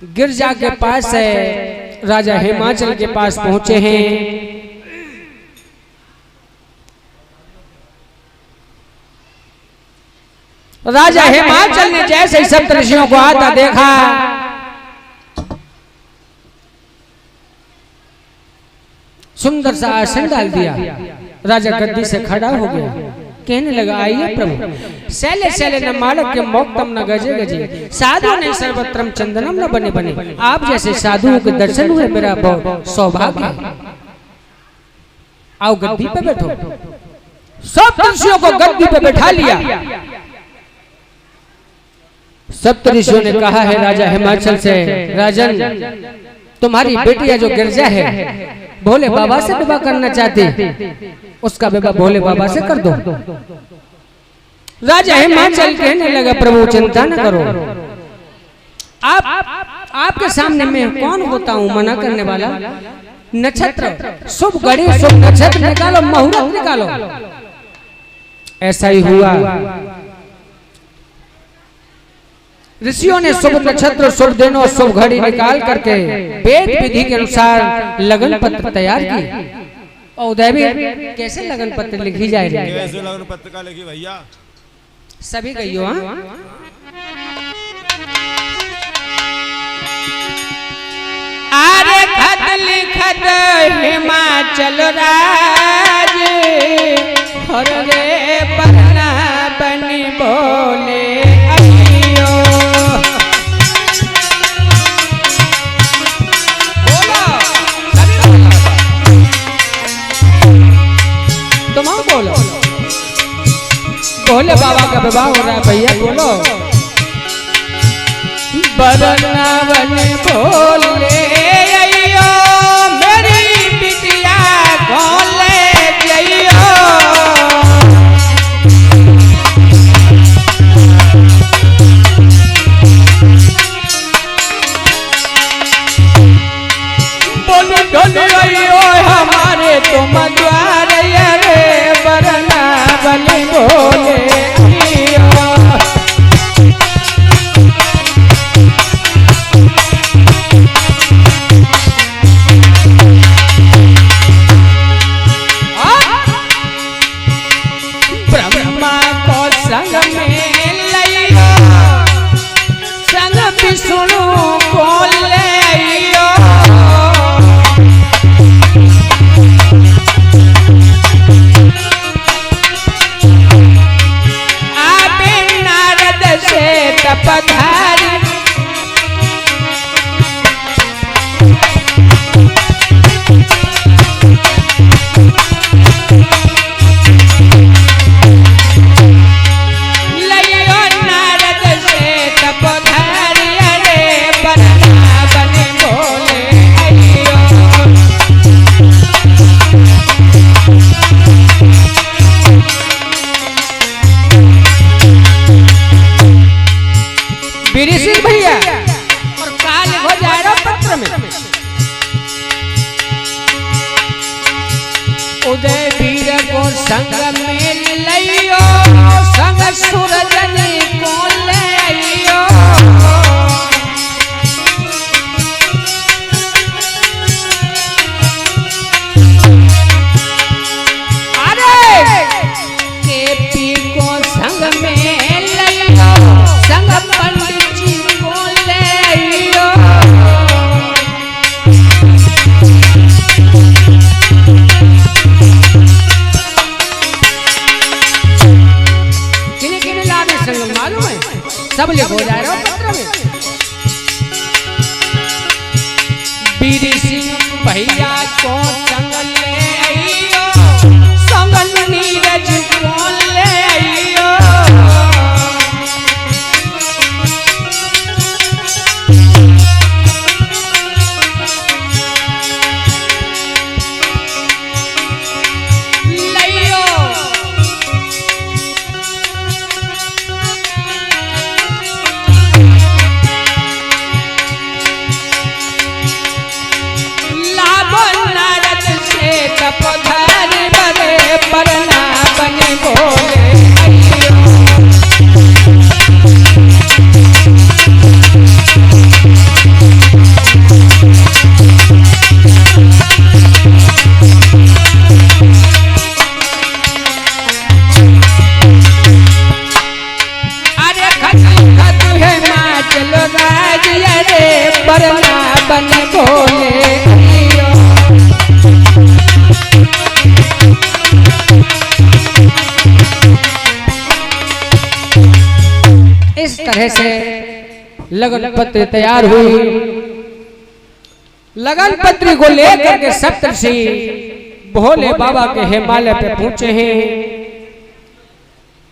गिरजा के पास है, राजा हिमाचल के पास पहुंचे हैं। राजा हिमाचल ने जैसे सप्त ऋषियों को आता देखा, सुंदर सा आसन डाल दिया। राजा गद्दी से खड़ा हो गया, कहने लगा, आइए प्रभु, शैले शैले न मालक के मोक्तम न गजे गजे, साधु ने सर्वत्रम चंदनम न बने बने। आप जैसे साधुओं के दर्शन हुए मेरा बहुत सौभाग्य है। आओ गद्दी पे बैठो। सब ऋषियों को गद्दी पे बैठा लिया। सप्त ऋषियों ने कहा है राजा हिमाचल से, राजन तुम्हारी बेटिया जो गिरजा है भोले बाबा से विवाह करना चाहती, उसका विवाह भोले बाबा से कर दो। राजा हिमाचल कहने लगा, प्रभु चिंता न करो, आपके सामने मैं कौन होता हूँ मना करने वाला। नक्षत्र शुभ घड़ी शुभ नक्षत्र निकालो, मुहूर्त निकालो। ऐसा ही हुआ। ऋषियों ने शुभ नक्षत्र शुभ दिन और शुभ घड़ी निकाल करके वेद विधि के अनुसार लगन पत्र तैयार की। और उदयवीर कैसे लगन पत्र लिखी जाए? कैसे लगन पत्र का लिखी भैया? सभी गइयो। आरे खत लिखत हिमाचल राज, हर रे पन्ना बनी बोले बोलो। भोले बाबा का विवाह हो रहा है भैया, बोलो। बरनावन बोले अइयो, मेरी बिटिया बोले जइयो। बोल डोल अइयो हमारे तुम द्वार बरनावन बोले ब्रह्मा को संग में लियो, संग विष्णु को लियो। पधारी लियो नारद से तपधारी, अरे बरनावन बोले अइयो। बीरी सिंह भैया और काल हो जाए रहा पत्र में। उदयवीर को संग में लियो, संग सूरजनी को लियो। अरे केपी को संग में लियो, संग पंडित जी को लियो। किन्हीं किन्हीं लाने संग मालूम है, सब लिखो जा रहा पत्र में। बीरी सिंह भैया को संग ले आइयो, संग नीरज को ले आइयो। लाभ तरह से लगन पत्र तैयार हुई। लगन पत्री को लेकर के सप्तऋषि भोले बाबा के हिमालय पे पहुंचे हैं।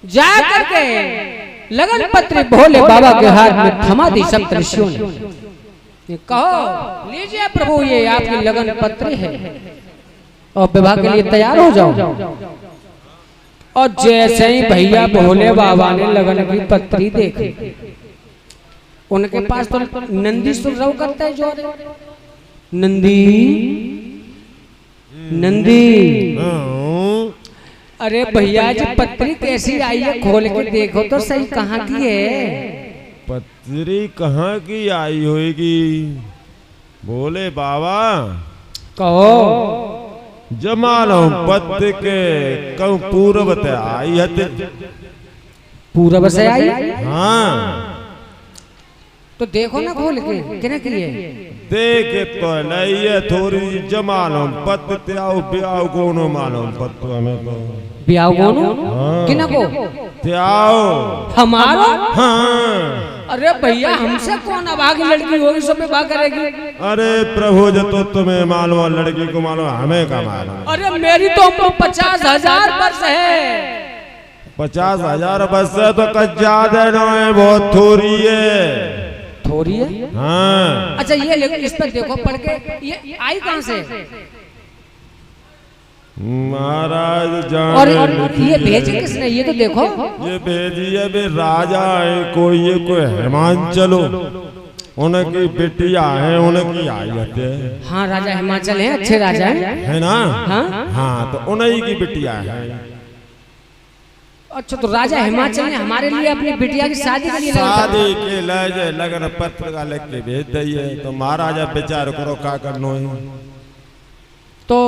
जाकर के लगन पत्री भोले बाबा के हाथ में थमा दी सप्तऋषियों ने। कहो लीजिए प्रभु, ये आपकी लगन पत्री है और विवाह के लिए तैयार हो जाओ। और जैसे ही भैया भोले बाबा ने लगन की पत्री देखी, उनके पास तो नंदी सुरव करता है जो नंदी नंदी। अरे भैया जी पत्री कैसी आई है, खोल के देखो तो सही, कहाँ की है? पत्री कहाँ की आई होगी भोले बाबा? कहो जमालो पत्र के कहूँ पूर्व ते आई है। पूरब से आई? हाँ तो देखो ना खोल के, किने की है? देखे तो नहीं है थोड़ी जमालो पत्र ते आओ ब्याह कोनो मालूम पत्र हमें तो ब्याह कोनो हाँ। किना को ते आओ हमारा। हाँ। अरे भैया हमसे कौन अभागी लड़की होगी सब में बात करेगी? अरे प्रभु जो तो तुम्हें मालूम लड़की को मालूम हमें का मालूम। अरे मेरी तो उम्र 50,000 वर्ष है। 50,000 वर्ष है तो कुछ ज्यादा ना है, बहुत थोड़ी है। थोड़ी है? हाँ। अच्छा ये इस पर देखो पढ़ के, ये आई कहाँ से? महाराज जान। और ये भेजी किसने? ये तो देखो। ये भेजी है बे राजा है कोई, ये कोई हिमांचलो उनकी बेटिया है, उनकी आई है। हाँ राजा हिमाचल है, अच्छे राजा है ना? हाँ हाँ तो उन्हीं की बेटिया है। अच्छा तो राजा हिमाचल ने हमारे लिए अपनी बिटिया की शादी के लिए शादी के लिए लगन पत्र का लिख के भेज दिए। तो महाराजा विचार करो क्या करना है। तो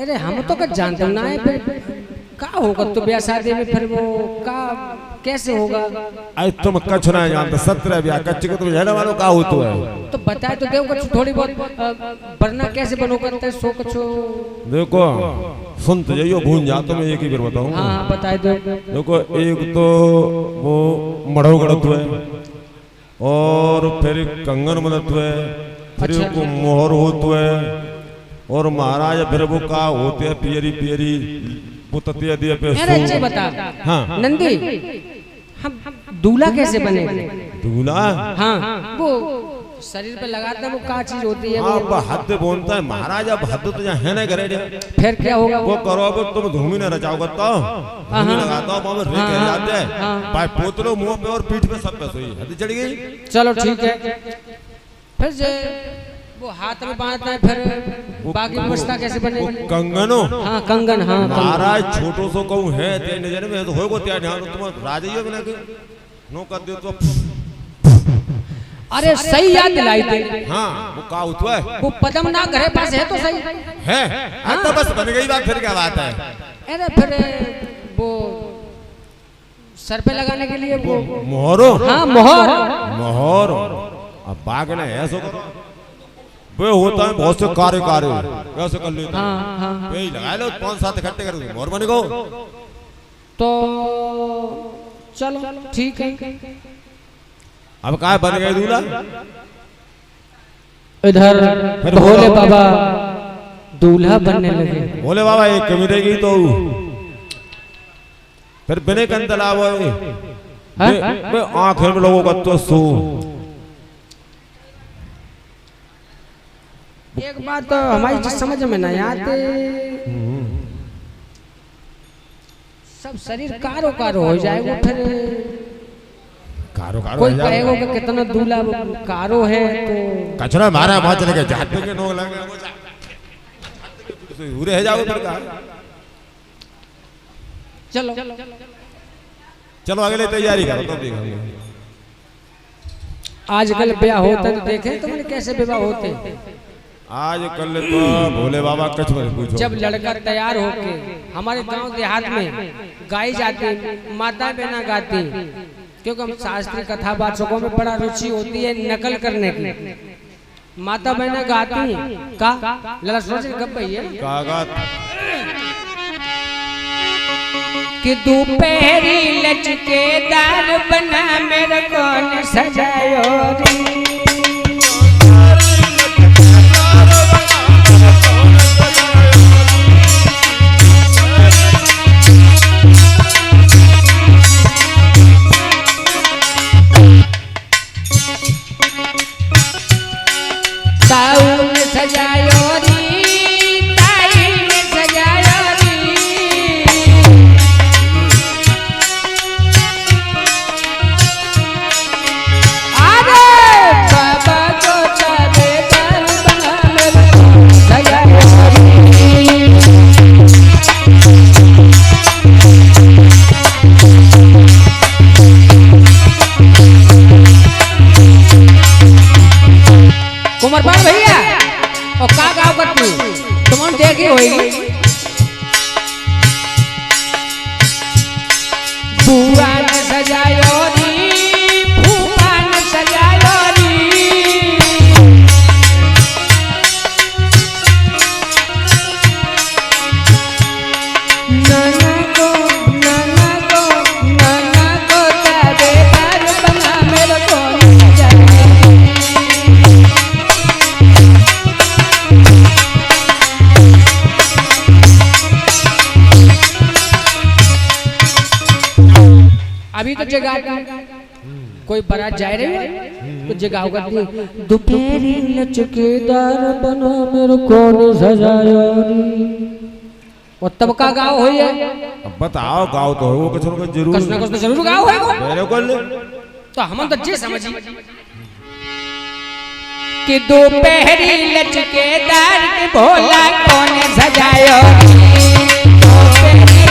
अरे हम तो कुछ जानते ना है, फिर क्या होगा? तो ब्याह शादी में फिर वो का कैसे होगा? अरे तुम कछ नहीं जानते, 17 ब्याह कच्चे को तुम जाने वालों का होता है। तो बताए तो देखो कुछ थोड़ी बहुत वरना कैसे बनो करते हैं सो कुछ। देखो सुन तो जाइयो भूल जा, तो मैं एक ही बार बताऊं। हाँ बताए दो। देखो एक तो वो मढ़ो गड़त है, और फिर कंगन बनत है, फिर अच्छा। को मोहर होत है, और महाराज फिर वो का होते हैं पियरी पियरी वो ततिया दिया पे। अरे अच्छे बता। हाँ नंदी हम दूल्हा कैसे बने? दूल्हा? हाँ वो शरीर पे लगाते हैं वो क्या चीज होती है? आप हद बोलता है महाराज, अब हद तो है ना करे। फिर क्या होगा? वो करो अब तुम धूमी न रचाओ करता धूमी लगाता हो बाबा रे कह जाते हैं भाई पोतलो मुंह पे और पीठ पे सब पे सोई हद चढ़ गई। चलो ठीक है। फिर जे वो हाथ में बांधना है, फिर बाकी व्यवस्था कैसे बनेगी? कंगनो? हाँ कंगन। हाँ महाराज छोटो सो कहूं है ते नजर में तो होगो त्या ध्यान तुम राजइयो बना के नो कर दे तो। अरे सही याद दिलाई थे। हाँ वो का उठवा है वो पदम ना घरे पास है तो सही है। हाँ तो बस बन गई बात, फिर क्या बात है? अरे फिर वो सर पे लगाने के लिए वो मोहरो? हाँ मोहर। मोहर अब बाग ने ऐसो वो होता है बहुत से कार्य कैसे कर लेते हैं। वही लगा लो 5-7 इकट्ठे कर दो मोहर बन गो। तो चलो ठीक है। अब क्या बन गए दूल्हा? इधर भोले बाबा दूल्हा बनने लगे। भोले बाबा एक कमी रहेगी तो फिर बिने कंदला वो आंखें में लोगों का तो सो। एक बात तो हमारी चीज समझ में नहीं आते, सब शरीर कारो कारो हो जाएगा। फिर कारो कारो कोई कहेगा कि कितना दूल्हा कारो है तो कचरा मारा वहां चले गए जाते के नो लगे पूरे है जाओ फिर का। चलो चलो अगले तैयारी करो तब देखेंगे। आजकल ब्याह होता तो देखे तुमने कैसे विवाह होते। आज कल तो भोले बाबा कछ मत पूछो। जब लड़का तैयार होके हमारे गांव देहात में गाई जाती, माता बहना गाती, क्योंकि हम शास्त्रीय कथा वाचकों में बड़ा रुचि होती है नकल करने की। माता बहना गाती का लला सोच कब भैया कागत कि कि दोपहरी लचकेदार बना मेरे कौन सजायो रे। ताऊ ने सजायो री, ताई ने सजायो री। अरे बाबा को ताबेदार बना मेरे कौन सजायो री। कुमारपाल भैया और का गाँव करती तुम देखी होगी। बुआ ने सजायो री, फूफा ने सजायो री। नाना को ताबेदार बना मेरे कौन सजायो री। अभी तो जगह कोई बारात जा रही है तो जगह करती दोपहरी लचकेदार बना मेरे कौन सजायो री। और तब का गाँव हो है। अब बताओ गाँव तो हो कुछ ना जरूर कुछ तो जरूर गाँव है मेरे को तो हम तो जे समझी कि दोपहरी लचकेदार के भोला कौन सजायो री। दोपहरी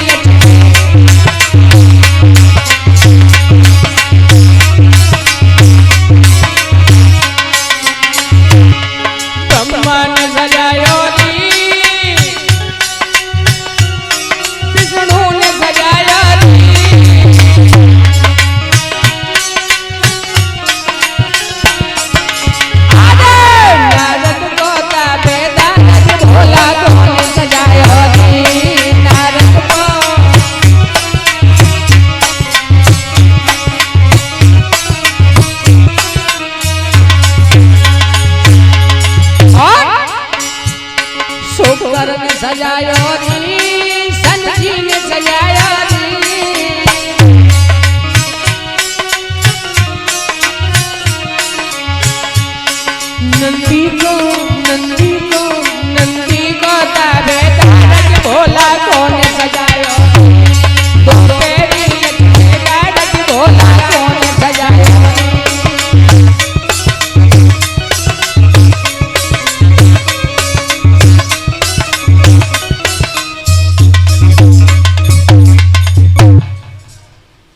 ब्रह्मा ने सजायो री, विष्णु ने सजायो री। अरे नारद को ताबेदार के भोला कौन सजायो री। नारद को शुक्र ने सजायो री, शनि ने सजायो री। नंदी को ताबेदार के भोला कौन सजायो री। दोपहरी लचकेदार के भोला कौन सजायो री।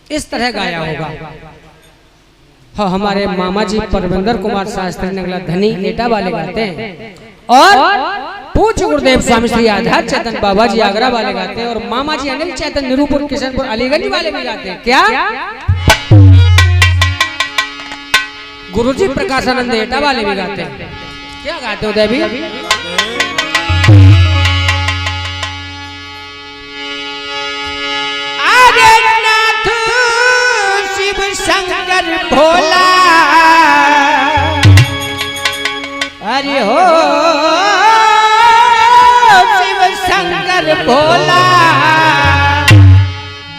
इस तरह गाया होगा। हाँ, हमारे मामा जी परविंदर कुमार शास्त्री नगला धनी नेटा वाले गाते हैं और पूज्य गुरुदेव स्वामी श्री आधार चेतन बाबा जी आगरा वाले गाते हैं और मामा जी अनिल चेतन निरूपुर किशनपुर अलीगंज वाले भी गाते हैं। क्या गुरुजी प्रकाशानंद नेटा वाले भी गाते हैं। क्या गाते हो देवी? शंकर भोला अरे हो शिव शंकर भोला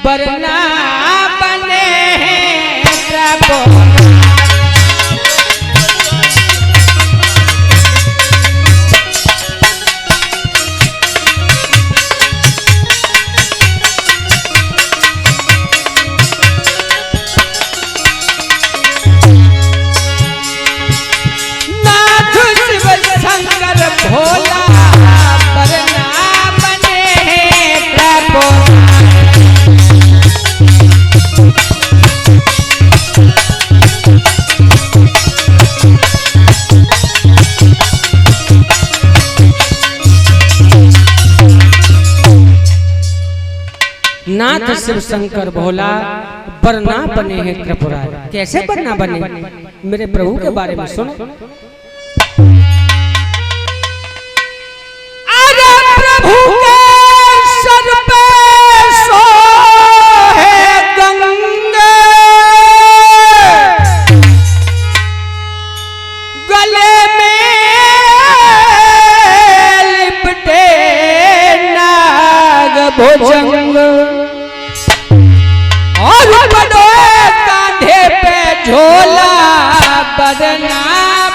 बरना बने हैं प्रभु। भोला बरना बने हैं प्रभु। नाथ शिव शंकर भोला बरना बने हैं त्रिपुरारी। कैसे बरना बने? मेरे प्रभु के बारे में सुनो। अरे प्रभु के सर पे सो बदना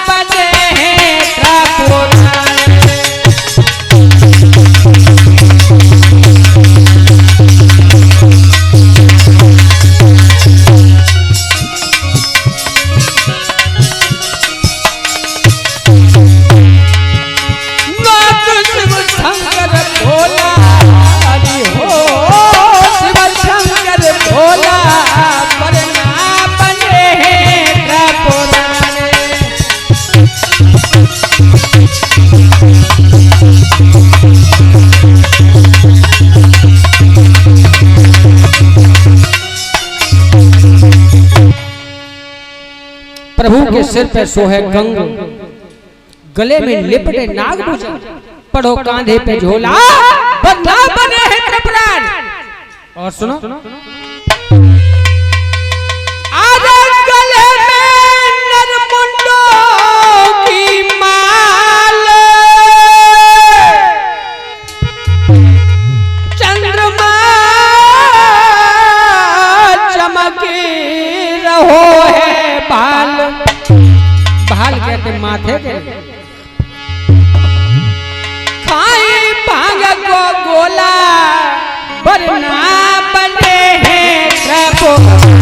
बने हैं त्रिपुरारी। प्रभु के सिर पे सोहे गंग, गले में लिपटे नागभुजा, पढ़ो कांधे पे झोला, बदला बने हैं त्रिपुरारी। और सुनो आधे गले में नरमुंडों की माल, चंद्रमा चमकी रहो है बाल। बाल कहते माथे के, खाई भांग को गोला, बरना बने हैं त्रिपुरारी।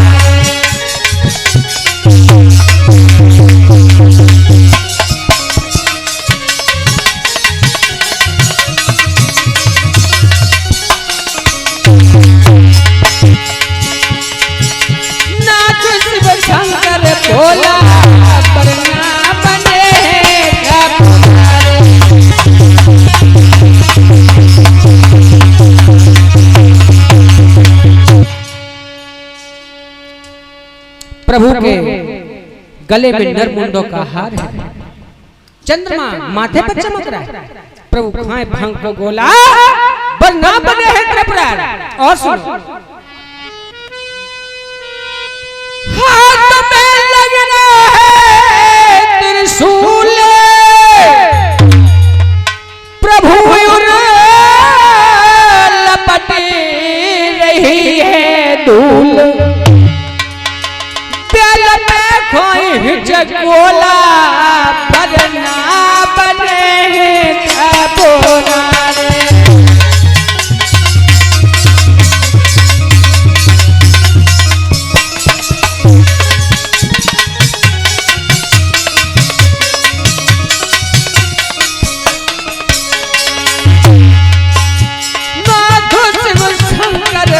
नाथ शिव शंकर भोला, बरना बने हैं त्रिपुरारी। प्रभु के गले में नरमुंडों का हार है, चंद्रमा माथे पर चमक रहा है। प्रभु खाए भांग को गोला, बरना बने हैं त्रिपुरारी। और सुनो हाथ में लग रहा है त्रिशूल, प्रभु लपटी रही है धूल, प्याल में खोई जगोला, बरना बने हैं त्रिपुरारी।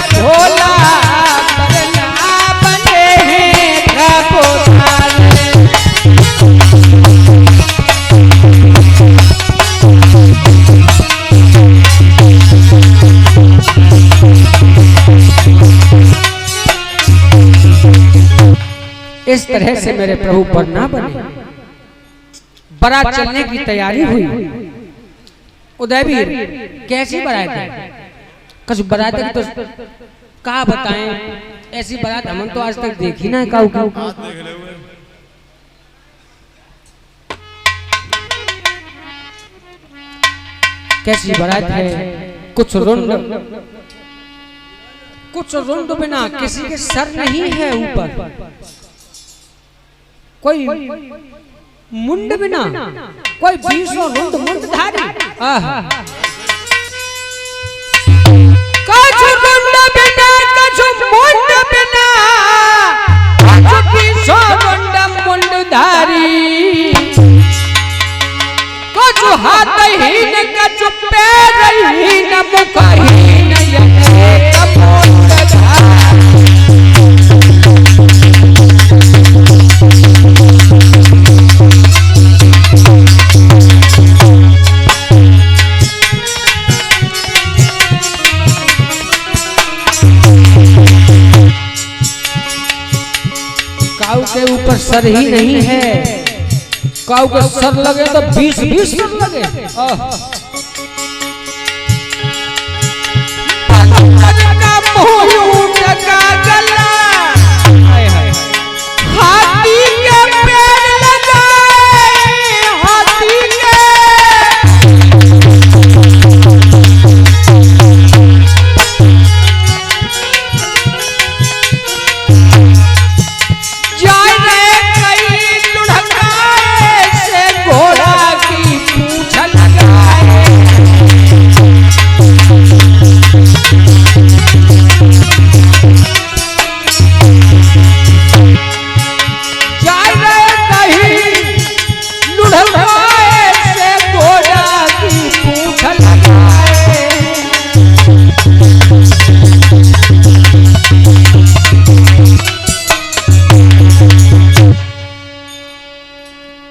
भोला, बरना बने हैं त्रिपुरारी। इस तरह से मेरे प्रभु बरना बने। बारात चलने की तैयारी हुई। उदयवीर कैसी बारात है? कुछ बारात की तो कहा बताएं, ऐसी बारात हम तो आज तक देखी ना है। काऊ कैसी बारात है? कुछ रुंड बिना, किसी के सर नहीं है ऊपर, कोई मुंड बिना, कोई 20 रुंड मुंडधारी। कछु रुंड बिना, कछु मुंड बिना, कछु 20 रुंड मुंडधारी, कछु हाथहीन, कछु पैरहीन, मुखहीन, एक मुंडधारी। काऊ के ऊपर सर ही नहीं है, काऊ का सर लगे तो 20 सर लगे। हाथी के पैर लगाए, हाथी के जाए कई लुढ़का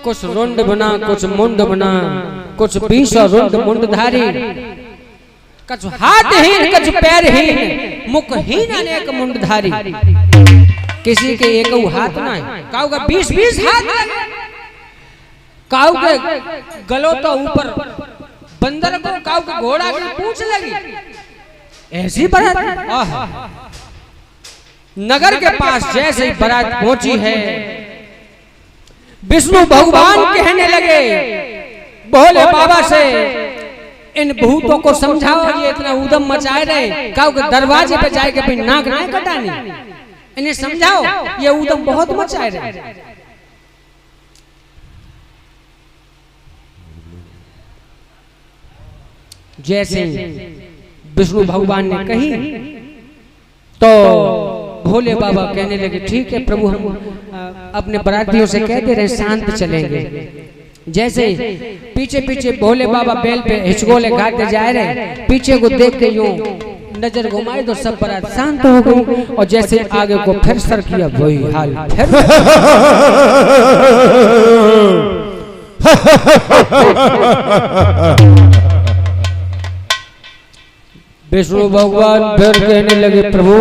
कुछ रुंड बना, कुछ मुंड बना, कुछ 20 रुंड मुंडधारी, कुछ हाथहीन, कुछ पैरहीन, मुखहीन अनेक मुंडधारी। किसी के एक हाथ ना है, काऊ का 20-20 हाथ, काऊ के गलो तो ऊपर बंदर को, काऊ के घोड़ा की पूंछ लगी। ऐसी बारात नगर के पास जैसे ही बारात पहुंची है, विष्णु भगवान कहने लगे भोले बाबा से, इन भूतों को समझाओ, ये इतना उदम मचाए रहे, काऊ के दरवाजे पे जाके भी नाक नहीं कटानी, इन्हें समझाओ, ये उदम बहुत मचाए रहे। जैसे विष्णु भगवान ने कही तो भोले बाबा कहने लगे ठीक है प्रभु, हम अपने बरातियों से कह दे रहे शांत चलेंगे। जैसे पीछे पीछे भोले बाबा बैल पे हिचकोले खाते जा रहे, पीछे को देख के यूं नजर घुमाए तो सब बारात शांत हो गई, और जैसे आगे को फिर सर किया वही हाल फिर। विष्णु भगवान फिर कहने लगे प्रभु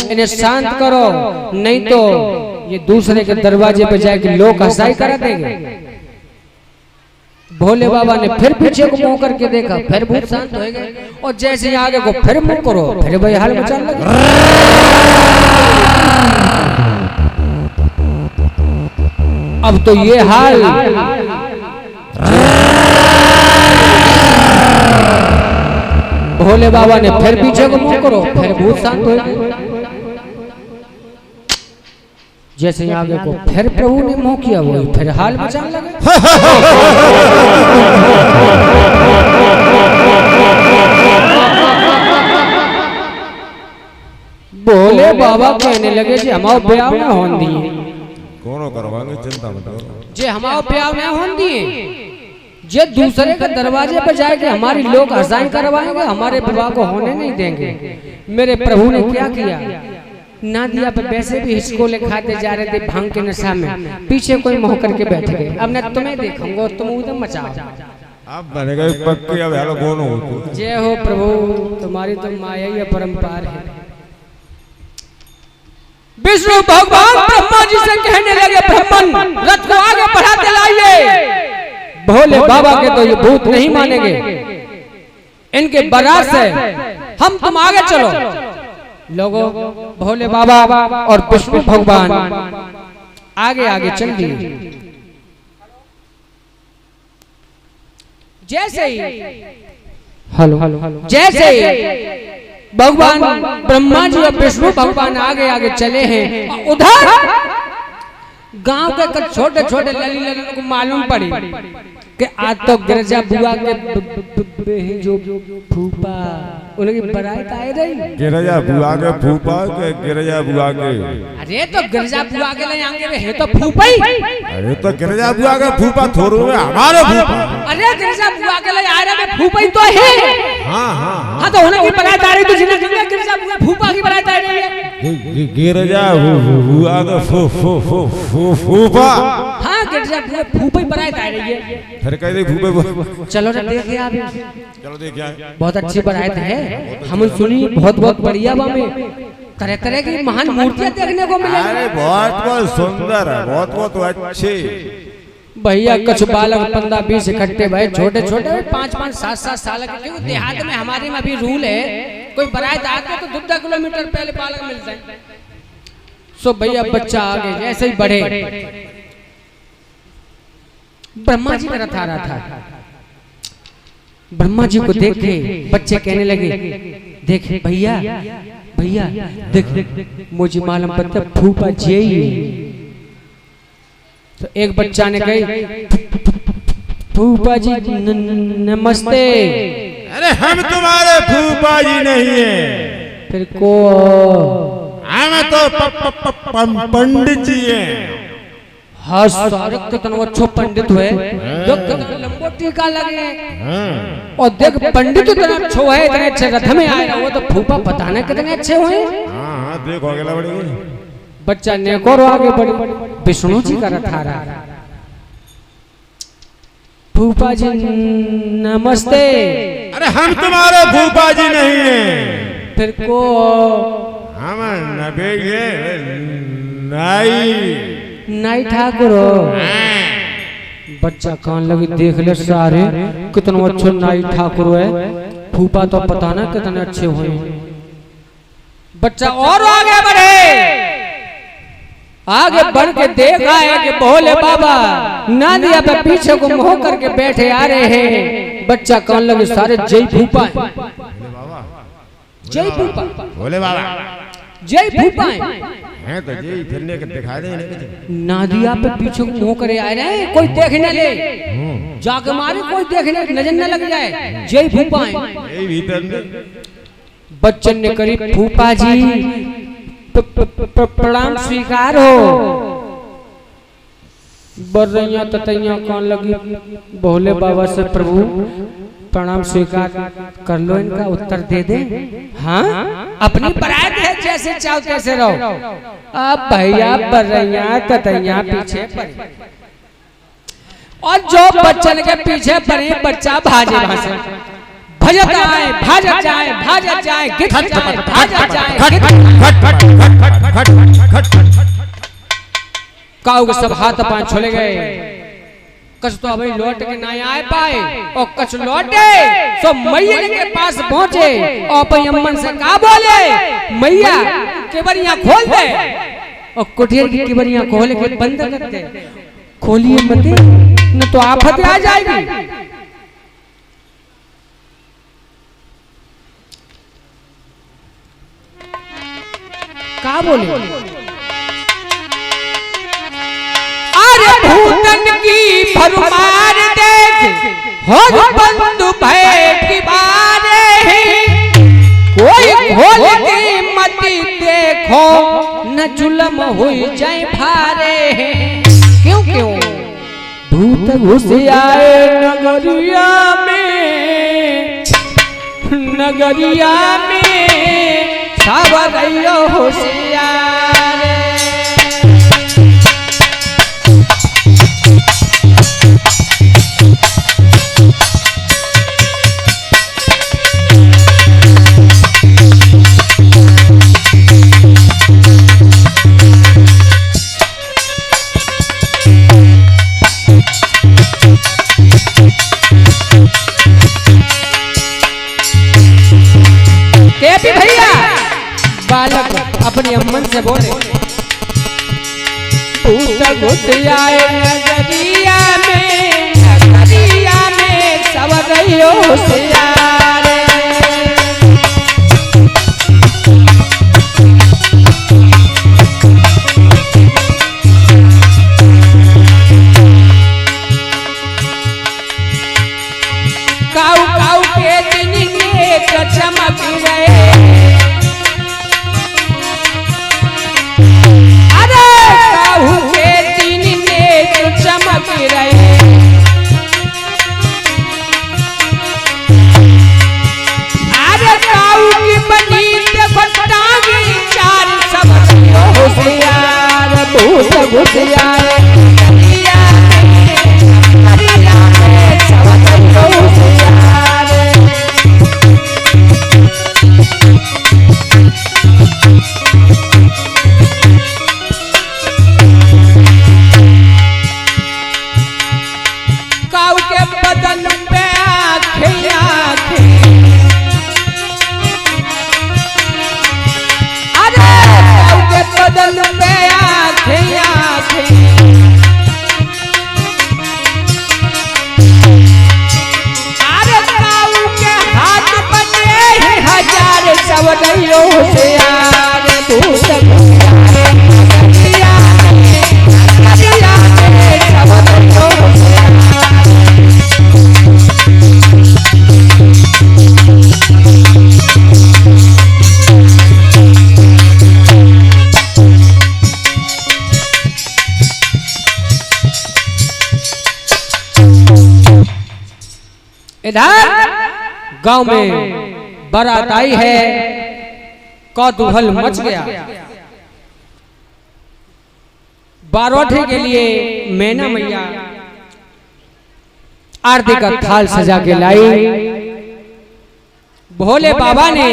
इन्हें शांत करो, नहीं तो ये दूसरे के दरवाजे पे जाके लोग हंसाई करा देंगे। भोले बाबा ने फिर पीछे को मुंह करके देखा, फिर भूत शांत हो गए, और जैसे आगे को फिर मुंह करो, फिर वही हाल मचाने लगे। अब तो ये हाल भोले बाबा ने फिर पीछे को मुंह करो, फिर भूत शांत हो गए। जैसे आगे को फिर प्रभु ने मुंह किया, वही फिर हाल मचाने लगे। भोले बाबा कहने लगे जी हमारे ब्याह में होन दिए, कौन करवाएंगे, चिंता मत करो जे हमारे ब्याह में होन दिए, जे दूसरे के दरवाजे पर जाके हमारी लोग हंसाई करवाएंगे, हमारे विवाह को होने नहीं देंगे। मेरे प्रभु ने क्या किया, ना दिया पर वैसे भी हिचकोले खाते जा रहे थे भांग के नशा में, पीछे कोई मोह करके बैठ गए। अब मैं तुम्हें देखूंगा, तुम उधम मचाओ। अब बनेगा पक्के, अब हेलो कौन हो? जय हो प्रभु, तुम्हारी तो माया ही परंपार है। विष्णु भगवान ब्रह्मा जी से कहने लगे ब्राह्मण रथ को आगे बढ़ाते लाइए। भोले बाबा के तो ये भूत नहीं मानेंगे, इनके बारात से हम तुम आगे चलो। लोगों भोले बाबा और विष्णु भगवान आगे आगे चल दिए। जैसे ही जैसे ही भगवान ब्रह्मा जी और विष्णु भगवान आगे आगे चले हैं, उधर गांव के कुछ छोटे छोटे लली ललन को मालूम पड़ी कि आज तो गिरजा बुआ के जो फूफा उनकी बारात आए रही। गिरजा बुआ के फूफा के गिरजा बुआ के, अरे तो गिरजा बुआ के ले आएंगे है तो फूफा ही। अरे तो गिरजा बुआ के फूफा थोड़ू में हमारे फूफा। अरे गिरजा बुआ के ले आ रहे फूफा ही तो है। हाँ हाँ हाँ तो उन्हें की बारात आ रही, तो जिन्हें गिरजा बुआ फूफा की बारात आ रही है। गिरजा बुआ के फूफा, हाँ गिरजा बुआ फूफा ही बारात आ रही है। फिर कह दे फूफे, चलो ना देखिए आप, चलो देखिए बहुत अच्छी बारात है, हम सुनी बहुत बहुत बढ़िया में तरह तरह की महान मूर्तियां देखने को मिलेगी। अरे बहुत बहुत सुंदर है, बहुत बहुत अच्छे। भैया कुछ बालक 15-20 इकट्ठे भाई, छोटे छोटे 5-5 7-7 साल के, क्योंकि देहात में हमारे में अभी रूल है, कोई बारात आते है तो 2 किलोमीटर पहले बालक मिलते हैं। सो भैया बच्चा आगे जैसे ही बढ़े, ब्रह्मा जी का रथ आ रहा था। ब्रह्मा जी को देख के बच्चे कहने लगे देख भैया भैया देख मुझे मालूम पड़ता फूफा जी। तो एक बच्चा ने कही फूफा जी नमस्ते। अरे हम तुम्हारे फूफा जी नहीं है, फिर को हम तो पंडित जी हैं। हाँ सारे कितना अच्छो पंडित हुए, लंबो टीका लगे, और देख पंडित इतना अच्छो है, इतने अच्छे रथ में आए, वो तो फूफा पता नहीं कितने अच्छे हुए। हाँ देखो अगला बढ़ेगी। बच्चा नेकोर आगे बढ़, विष्णु जी का रथ आ रहा। फूफा जी नमस्ते। अरे हम तुम्हारे फूफा जी नहीं हैं, फिर को हम नबेगे नाई नाई ठाकुर हो। बच्चा कान लगी देख ले सारे कितना अच्छा नाई ठाकुर है। फूफा तो पता ना कितने अच्छे हुए। बच्चा और आगे बढ़े, आगे बढ़ के देखा है कि भोले बाबा नादिया पे पीछे को मोह करके बैठे आ रहे हैं। बच्चा कान लगे सारे जय फूफा है, जय फूफा, भोले बाबा जय फूफा हैं तो जी फिरने के दिखा दे इन्हें। नादिया पे पीछे को मुंह करे आ रहे हैं, कोई देखने ले जाके मारे, कोई देखने नजर न लग जाए। जय फूफा यही भीतर में बच्चन ने करी फूफा जी प्रणाम स्वीकार हो। बर्रैया ततैया कौन लगी भोले बाबा से प्रभु प्रणाम स्वीकार कर लो, इनका उत्तर दे दे। हाँ अपनी बरात है, जैसे चाहो तैसे रहो। अब भैया बर्रैया ततैया पीछे पड़े और जो बच्चन के पीछे पड़े बच्चा भाजे वहां से भजत आए, भाजत जाए, भाजत जाए, गिट जाए, भाजत जाए, काऊ के सब हाथ पांव छोले गए। कछ तो अभी लौट के ना आए पाए और कछ लौटे तो मैया के पास पहुंचे और अपनी अम्मन से कहा बोले मैया केवड़ियां खोल दे। और कुटियर की केवड़ियां खोल के बंद कर दे। खोलिए मत न तो आफत आ जाएगी। का बोले अरे भूतन की भरमार देख हो बंधु भय की बारे। कोई खोल के मत देखो न जुल्म हुई जाए भारे। क्यों क्यों भूत घुस आए नगरिया में, नगरिया में सावरियो होशियार। केपी भैया बालक अपनी अम्मन से बोले भूत घुस आए नगरिया में, नगरिया में सवरियो होशियार। काऊ काऊ के दिन के चमक रहे। अरे काऊ के दिन के चमक रहे। अरे काऊ की बनी देखो टांगी चार सवरियो होशियार। भूत घुस आए नगरिया में, नगरिया में सवरियो होशियार। काऊ के बदन पे आँखें आँखें। अरे काऊ के बदन पे आँखें आँखें। अरे काऊ के हाथ बने हैं हजार सवरियो होशियार। भूत घुस आए नगरिया में, नगरिया में सवरियो होशियार। इधर गांव में बारात आई है, कौतूहल मच गया। बारोठे के लिए मैना मैया आरती का थाल सजा के लाई। भोले बाबा ने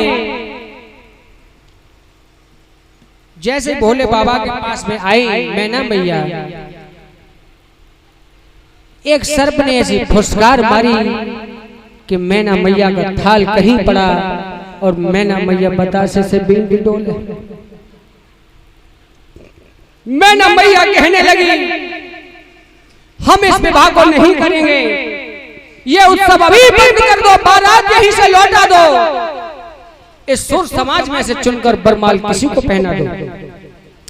जैसे भोले बाबा के पास में आई मैना मैया, एक सर्प ने ऐसी फुसकार मारी कि मैना मैया का थाल कहीं पड़ा और मैना मैया बतासे से बिन डोले। मैना मैया कहने लगी हम इस विवाह को नहीं करेंगे, ये उत्सव अभी बंद कर दो, बारात यहीं से लौटा दो, इस सुर समाज में से चुनकर बरमाल किसी को पहना दो।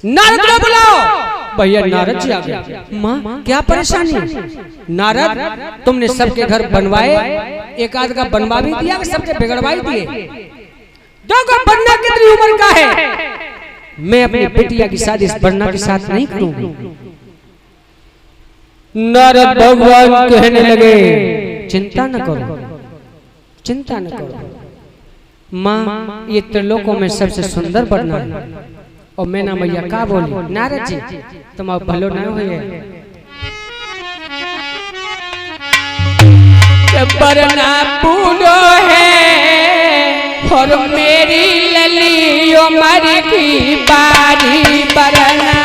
नारद को बुलाओ। भैया नारद जी आ गए। माँ क्या परेशानी? नारद तुमने सबके घर बनवाए, एक आध का बनवा भी दिया, सबके बिगड़वाई दिए, देखो बन्ना कितनी उम्र का है, मैं अपनी बेटिया की शादी इस बन्ना के साथ नहीं करूंगी। नारद भगवान कहने लगे चिंता न करो, चिंता न करो माँ, ये त्रिलोकों में सबसे सुंदर बन्ना है। और मैना मैया का बोली नारद जी तुम अब भलो ना हुए, बरना पूरो है और मेरी लली उमर की बारी बरना।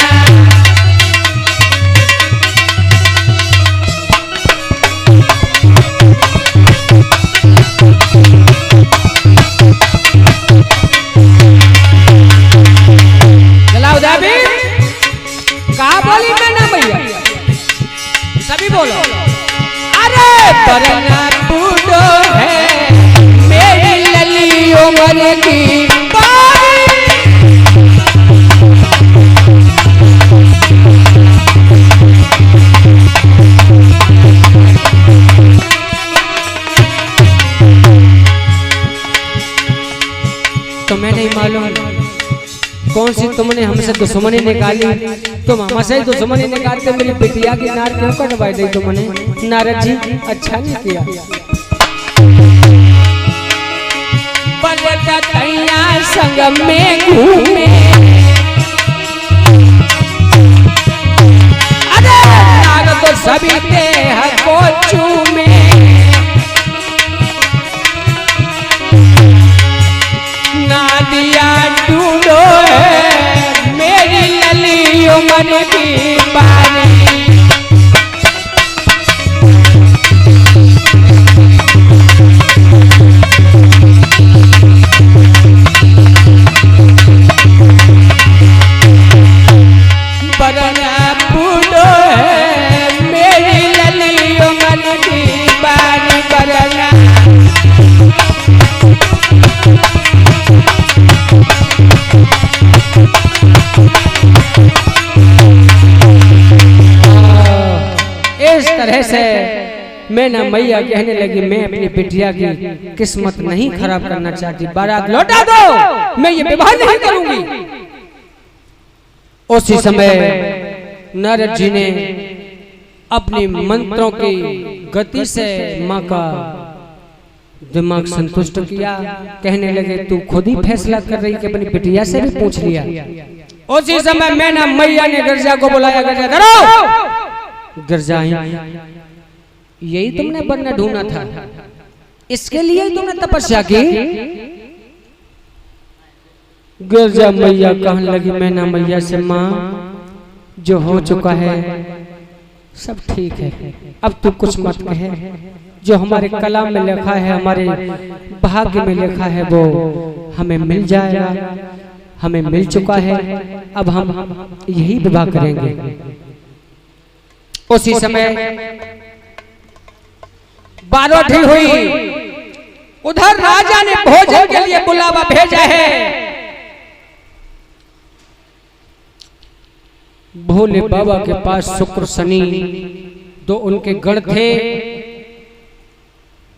का बोली मैना मैया? सभी बोलो। अरे बरना पूरो है मेरी लली उमर की बारी। तो मैं नहीं मालूम कौन सी तुमने हमसे दुश्मनी निकाली, तुम हमसे ही दुश्मनी निकालते मेरी बिटिया की नार क्यों कटवाई दी तुमने? नारद जी अच्छा नहीं किया। संग में घूमे अरे नार तो सभी देह को चूमे, नादिया ढूंढो है मेरी लली उमर की बारी। बरना ढूंढो है मेरी लली उमर की बारी बरना। इस तरह से मैना मैया कहने लगी मैं अपनी बिटिया की किस्मत नहीं खराब करना चाहती, बारात लौटा दो, मैं ये विवाह नहीं करूंगी। उसी समय नारद जी ने अपनी मंत्रों की गति से माँ का दिमाग संतुष्ट किया, कहने लगे तू खुद ही फैसला कर रही कि अपनी बिटिया से भी पूछ लिया। उसी समय मैना मैया ने गिरजा को बुलाया, गिरजा धरो। गिरजा यही तुमने बनना ढूंढा था, इसके लिए ही तुमने तपस्या की? गिरजा मैया कहने लगी मैना मैया से माँ जो हो चुका है सब ठीक है, अब तू कुछ मत कहे, जो हमारे कलाम में लिखा है हमारे भाग्य में लिखा है वो हमें मिल जाएगा, हमें मिल चुका है, अब हम यही विवाह करेंगे। उसी समय बारोठी हुई, उधर राजा ने भोजन के लिए बुलावा भेजा है। भोले बाबा के पास शुक्र शनि दो उनके गण थे।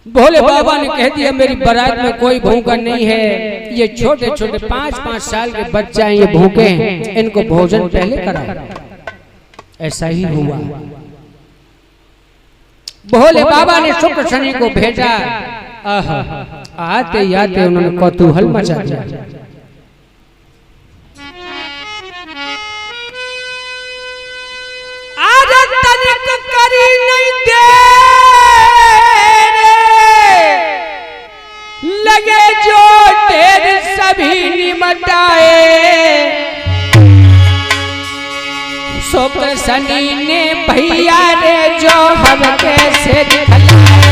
भोले बाबा ने कह दिया मेरी बारात में कोई भूखा नहीं है, ये छोटे छोटे 5-5 साल के बच्चे हैं, ये भूखे हैं, इनको भोजन पहले कराओ। ऐसा ही हुआ। भोले बाबा ने शुक्र शनि को भेजा। आते आते उन्होंने कौतूहल मचा दिया। आज तनिक करी नहीं दे सनी ने भैया रे जौहर कैसे दिखलाए।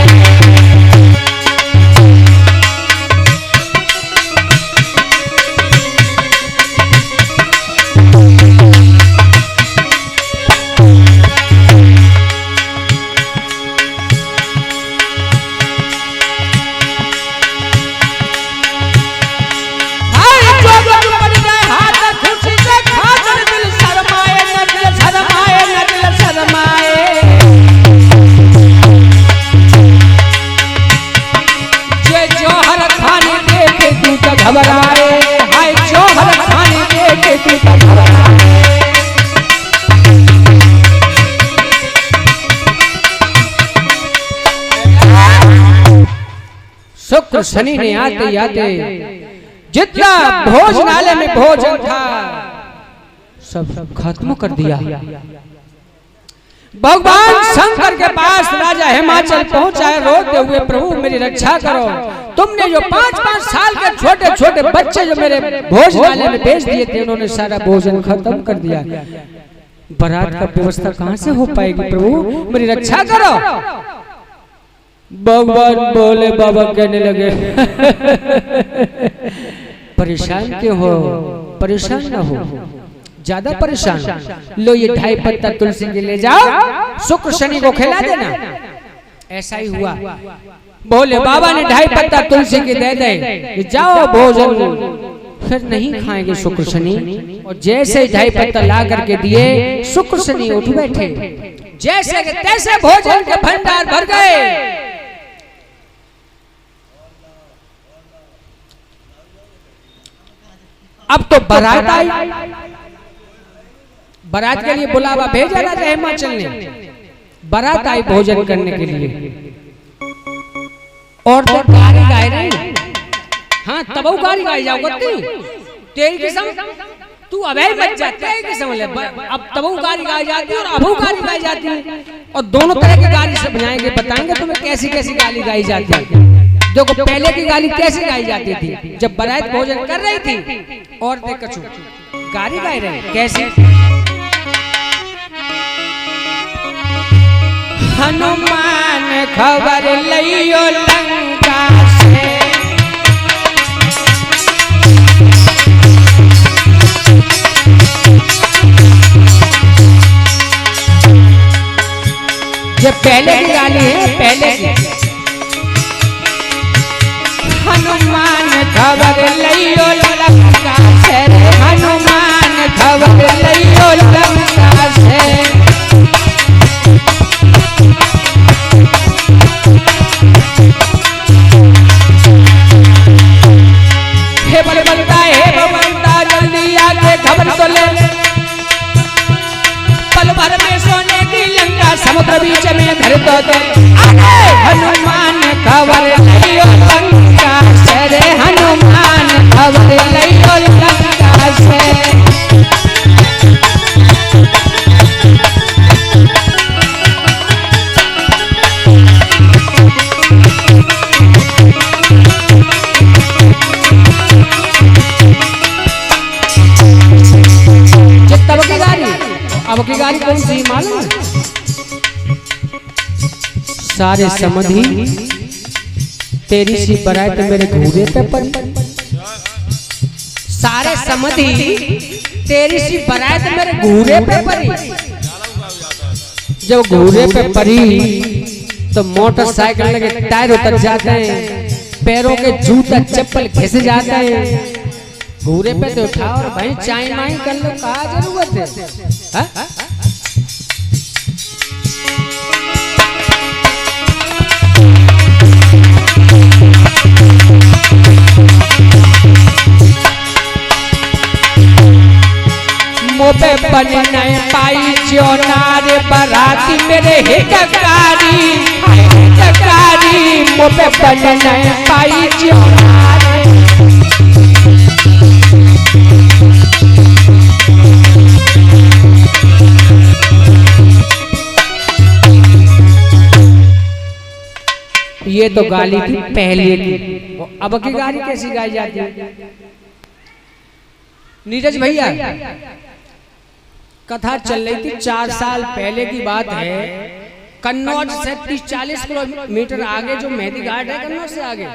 घबराए हाय जौहर खाने देखे तू तो घबराए। शुक्र शनि ने आते आते जितना भोजनालय में भोजन था सब खत्म कर दिया। भगवान शंकर के पास राजा हिमाचल पहुंचा है रोते हुए, प्रभु मेरी रक्षा करो, तुमने जो 5-5 साल के छोटे छोटे बच्चे जो मेरे भोजनालय में भेज दिए थे उन्होंने सारा भोजन खत्म कर दिया। बारात का व्यवस्था कहां से हो पाएगी, प्रभु मेरी रक्षा करो। भगवान बोले, बाबा कहने लगे परेशान क्यों हो, परेशान ना हो, ज्यादा परेशान, लो ये 2.5 पत्ता तुलसी के ले जाओ, शुक्र शनि को खिला देना। ऐसा ही हुआ, बोले बाबा ने 2.5 पत्ता तुलसी के दे दे, जाओ भोजन फिर नहीं खाएंगे शुक्र शनि। और जैसे 2.5 पत्ता ला करके दिए, शुक्र शनि उठ बैठे, जैसे के तैसे भोजन के भंडार भर गए। अब तो बारात आई, बारात के लिए बुलावा भेजा राजा हिमाचल ने, बारात आई भोजन करने के लिए। और तो गाड़ी गाय रही, हाँ तब गाड़ी गाई जाओ तेरी किस्म, तू अबे मत जा, तेरी किस्म ले, अब तब गाड़ी गाई जाती है और अब गाड़ी गाई जाती है, और दोनों तरह की गाली से बजाएंगे, बताएंगे तुम्हें कैसी कैसी गाली गाई जाती है। देखो पहले की गाली कैसे गाई जाती थी, जब बारात भोजन कर रही थी और देख कछु गाली गाई रहे कैसे। हनुमान खबर लियो लंका से, ये पहले की गाली है, पहले की। हनुमान खबर लियो लंका से, हनुमान खबर लियो लंका से, हे बलवंता जल्दी आके खबर तो ले, पल भर में सोने की लंका समुद्र बीच में धर तो दे। हनुमान खबर लियो लंका से रे, हनुमान खबर लियो लंका से। अब की गाड़ी कौन सी मालूम? सारे समधी तेरी सी बारात मेरे घूरे पे पड़ी, सारे समधी तेरी सी बारात मेरे घूरे पे पड़ी। जब घूरे पे पड़ी तो मोटरसाइकिल लगे टायर उतर जाते हैं, पैरों के जूता चप्पल घिस जाते हैं। घूरे पे तो उठाओ और भाई चाय माई कर लो, कहा जरूरत है। मोबे बन नहीं पाई चोनार बराती मेरे हितकारी, हितकारी मोबे बन नहीं पाई चोनार। ये तो गाली थी पहले की, अब की गाली कैसी गाई जाती है? नीरज भैया कथा चल रही थी 4 साल पहले की बात है। कन्नौज से 30-40 किलोमीटर आगे जो मेहंदी घाट है, कन्नौज से आगे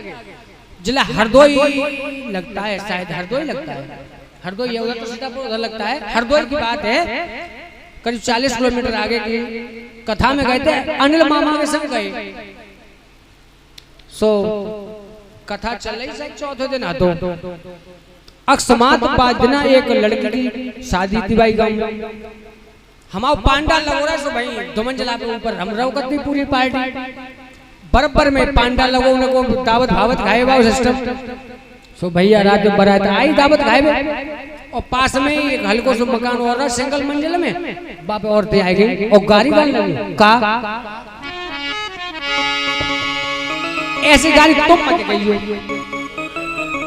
जिला हरदोई लगता है, शायद हरदोई लगता है, हरदोई उधर तो सीतापुर उधर लगता है, हरदोई की बात है। करीब 40 किलोमीटर आगे की कथा में गए थे, अनिल मामा के संग गए। कथा चल रही शायद चौथे दिन आतो अकस्मात बाद दिन एक लड़की की शादी थी भाई गाँव। हमारा पांडा लगो रहा सो भाई धुमंजला पे ऊपर हम रहो करती पूरी पार्टी बराबर में पांडा लगो उनको दावत भावत खाए बा सिस्टम। सो भैया रात में बारात आई दावत खाए और पास में ही एक हल्को सो मकान और रहा सिंगल मंजिल में बाप औरतें आई गई और गाड़ी गाने लगी का ऐसी गाली तुम मत गई।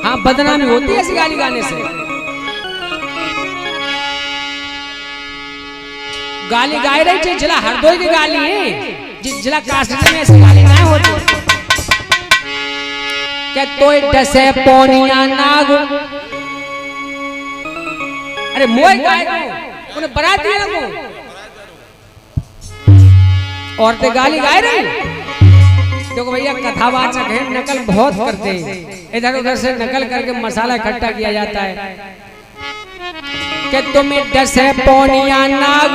हाँ बदनामी होती है ऐसी गाली गाने से। गाली गाय रही थी जिला हरदोई की गाली है, जिस जिला काशी में ऐसी गाली गाय होती क्या तोय डसे पोनिया नाग। अरे मोय गाय को उन्हें बराती है को औरतें गाली गाय रही। देखो भैया कथावाचक है, नकल बहुत करते हैं, इधर उधर से नकल करके मसाला इकट्ठा किया जाता है कि तुम्हें डसे पोनिया नाग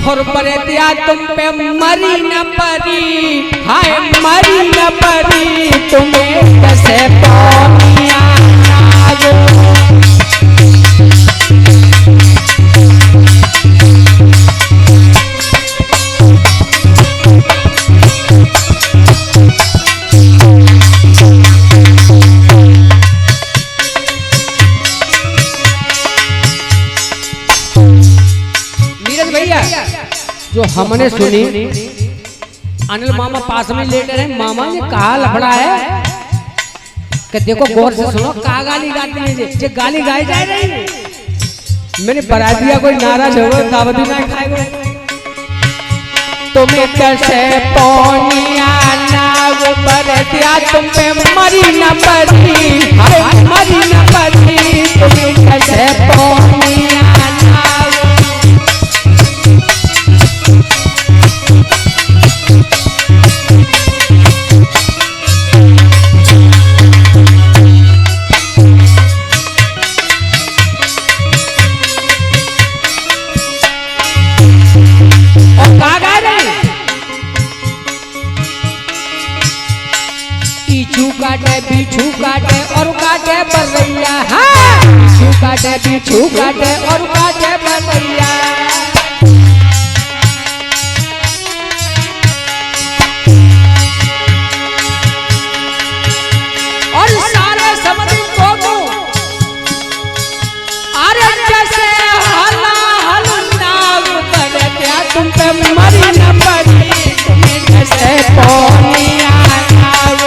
और बरे दिया तुम पे मरी न परी, हाय मरी न परी तुम्हें डसे पोनिया नाग। जो हमने सुनी अनिल मामा पास में लेटे रहे, मामा ने कहा लफड़ा है कि देखो गौर से सुनो का गाली गाती है जे गाली गाई जा रही है। मैंने बरा दिया कोई नाराज हो गया दावत भी ना खाएगा। तुम्हें कैसे पोनिया नाग पर दिया तुम पे मरी न पड़ी, हाय मरी न पड़ी तुम्हें कैसे पोनिया नाग। बिच्छू काटे और काटे बरैया, हाँ बिच्छू काटे और काटे बरैया। और सारे समझी को अरे जैसे हला हल नाग पर क्या तुम पे मरी न पड़ी तुम्हें जैसे पोनिया नाग।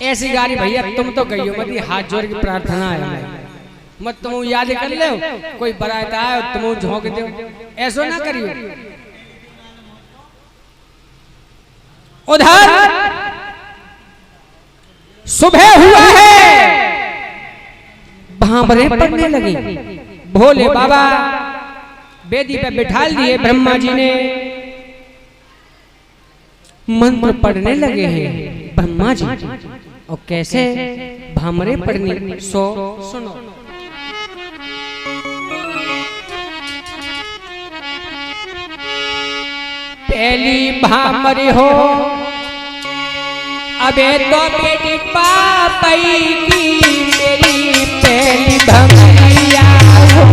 ऐसी गाली भैया तुम तो गई हो मत, हाथ जोड़ की प्रार्थना है मत तुम याद कर ले कोई बरात आए तुम झोंक दो, ऐसा ना करियो। उधर सुबह हुआ है, भांबरे पड़ने लगी। भोले बाबा बेदी पे बिठा दिए, ब्रह्मा जी ने मंत्र पढ़ने लगे हैं ब्रह्मा जी। और कैसे भामरे पढ़नी सुनो। पहली भामरी हो अबे तो बेटी पापई की मेरी पहली भमरिया हो।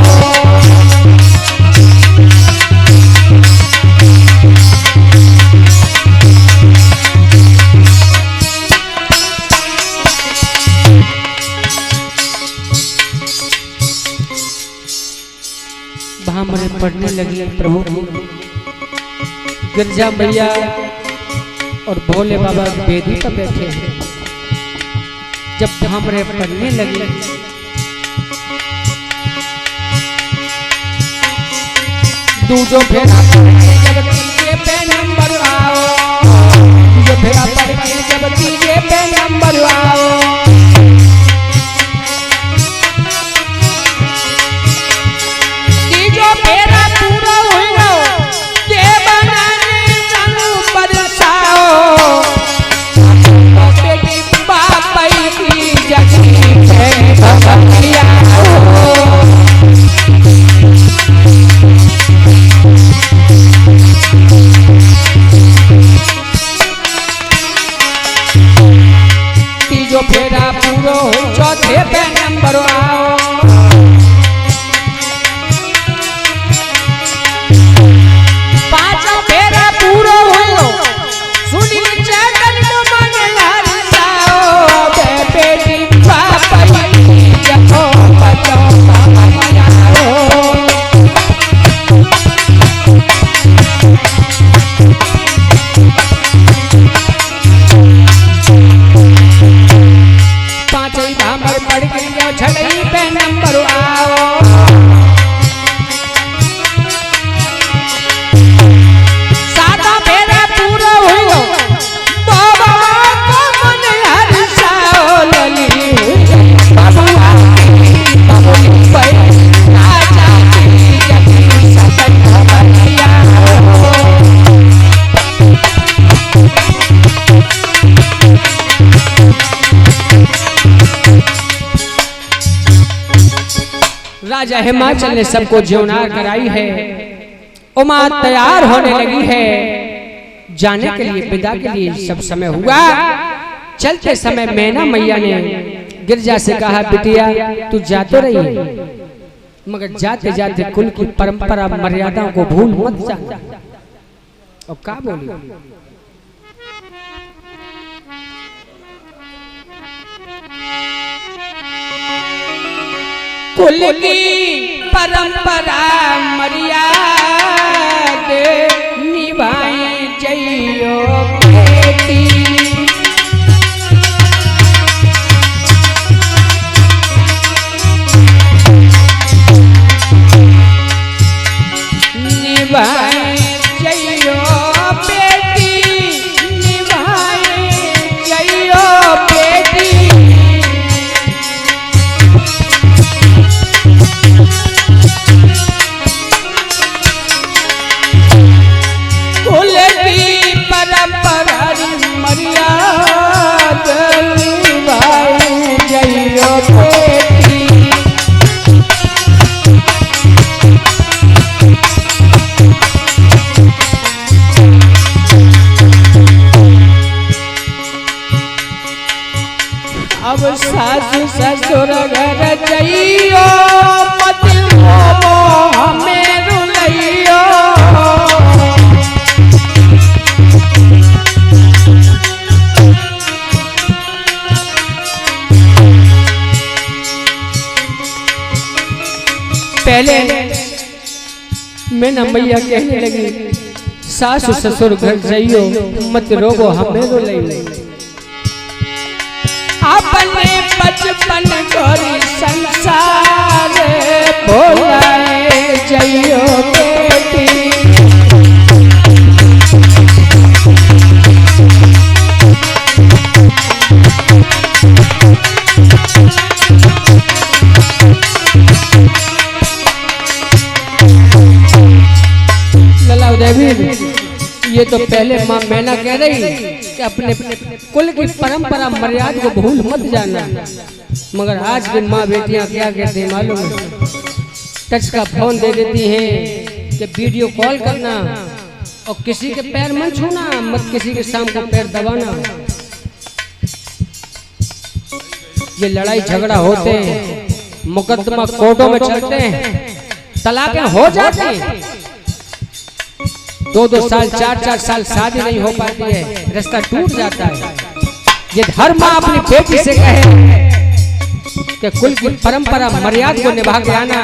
भामरे पढ़ने लगी प्रभु। गिरजा मैया और भोले बाबा बेदी पर बैठे हैं। जब भामरे पढ़ने लगी दूजो फेरा जब तीसरे पे नंबर आओ, दूजो पे नंबर आओ। तीजो फेरा पूरा हुआ के बनाने चलू बरसाओ। बेटी बापई की जगी है भगतिया फेरा पूरो चौथे पे नंबर आओ। पांचों फेरा पूरो हो सुनी चैतन मन लाल जाओ। बेटी बापई जखो बचो छड़ी पे नंबर आओ। सादा फेरा पूरा हुआ बाबा को मन हर्षाओ। लली बाबा पे राजा की जगी सतन भगतिया राजा हिमाचल ने सबको ज्योनार कराई है। उमा तैयार होने लगी है जाने के लिए, विदा के लिए सब समय हुआ। चलते समय मैना मैया ने गिरजा से कहा बिटिया तू जाते रही मगर जाते जाते कुल की परंपरा मर्यादाओं को भूल मत जा। और क्या बोली कुल की परंपरा मर्याद निभाई जइयो बेटी। निभाई जइयो बेटी, निभाई जइयो बेटी। कुल की परंपरा मर्याद निभाई जइयो बेटी। अब सासु ससुर घर जइयो मत हमें रुलइयो। पहले मैना मैया कहने लगी सासु ससुर घर जइयो मत रोगो हमें रुलइयो। अपने बचपन गोरी संसार भोलाए जइयो बेटी। ललाव देवी ये तो पहले माँ मैना कह रही कि अपने कुल की परंपरा मर्यादा को भूल मत जाना। मगर आज की माँ बेटियां क्या कहती हैं मालूम है? टच का फोन दे देती हैं कि वीडियो कॉल करना और किसी के पैर मत छूना, मत किसी के सामने का पैर दबाना। ये लड़ाई झगड़ा होते हैं, मुकदमा कोर्टों में चलते हैं, तलाकें हो जाती हैं। 2-2 साल 4-4 साल शादी नहीं हो पाती है, रिश्ता टूट जाता है। ये धर्म माँ अपनी बेटी से कहे कि कुल की परंपरा मर्यादा को निभा के आना।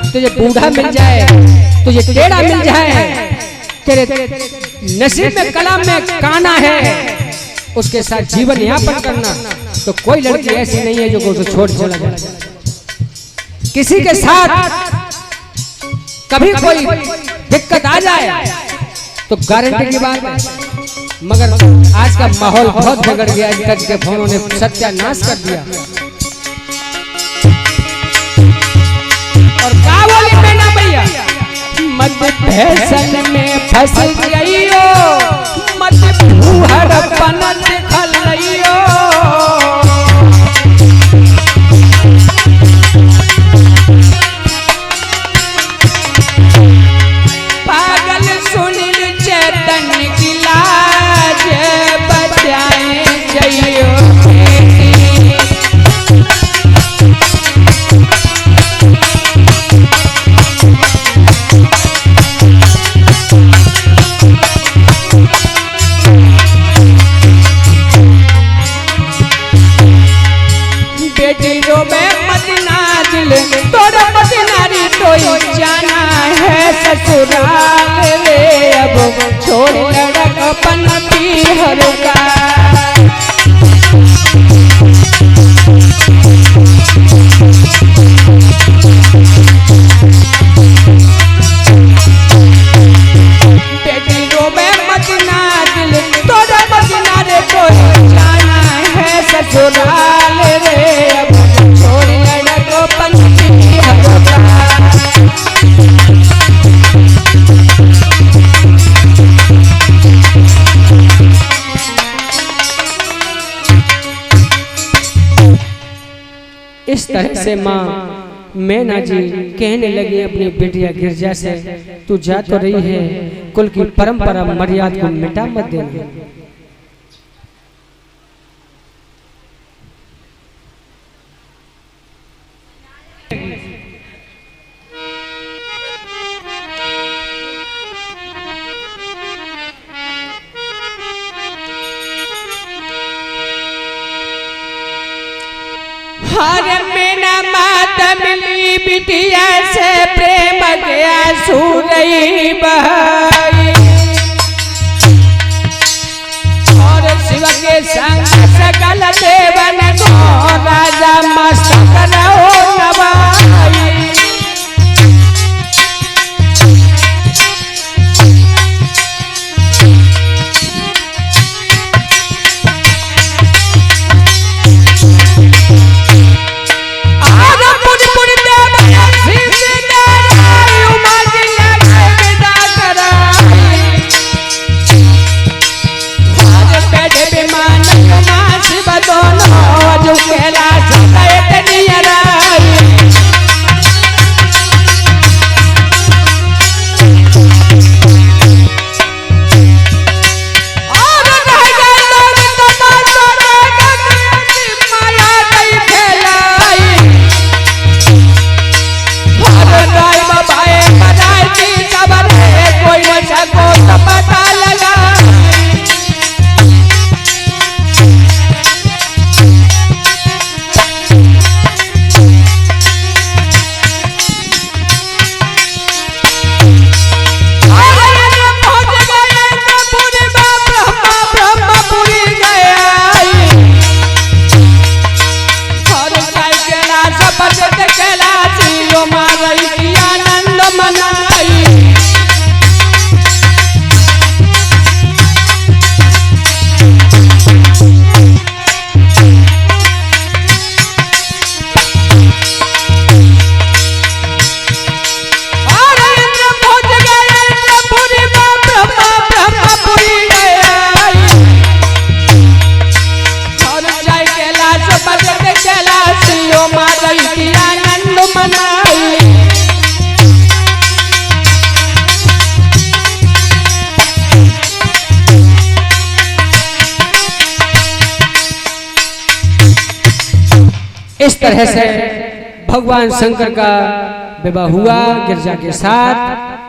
तुझे बूढ़ा मिल जाए, तुझे टेढ़ा मिल जाए, तेरे नसीब में कलम में काना है, उसके साथ जीवन यापन करना। तो कोई लड़की ऐसी नहीं है जो को छोड़ चला जाए। किसी के साथ कभी कोई दिक्कत आ जाए तो गारंटी की बात है मगर आज का माहौल बहुत बिगड़ गया, टच के फोनों ने सत्यानाश कर दिया। और का बोली मैना भैया, मत फैशन में फंस जाइयो, मत फूहड़पन दिखल रहियो। पागल सुनील चैतन्य की लाज बचाए जाइयो। बेटी रो में मदीना दिल तोरा मदीनारी कोई जाना है ससुराल रे, अब छोड़ लड़कपन पीहर का। बेटी रो में मदीना दिल तोरा मदीनारी कोई जाना है ससुराल रे, अब छोड़ लड़कपन पीहर का। इस तरह से माँ मैना जी कहने लगी अपनी बेटिया गिरजा से, तू जा तो रही है, कुल की परंपरा मर्यादा को मिटा मत देना। हर मेरा मात मिली बिटिया से प्रेम गया सूरई बहाई, और शिव के संग सकल देवन को राजा मस्तक रहो नवाई। इस तरह से भगवान शंकर का विवाह हुआ गिरजा के साथ।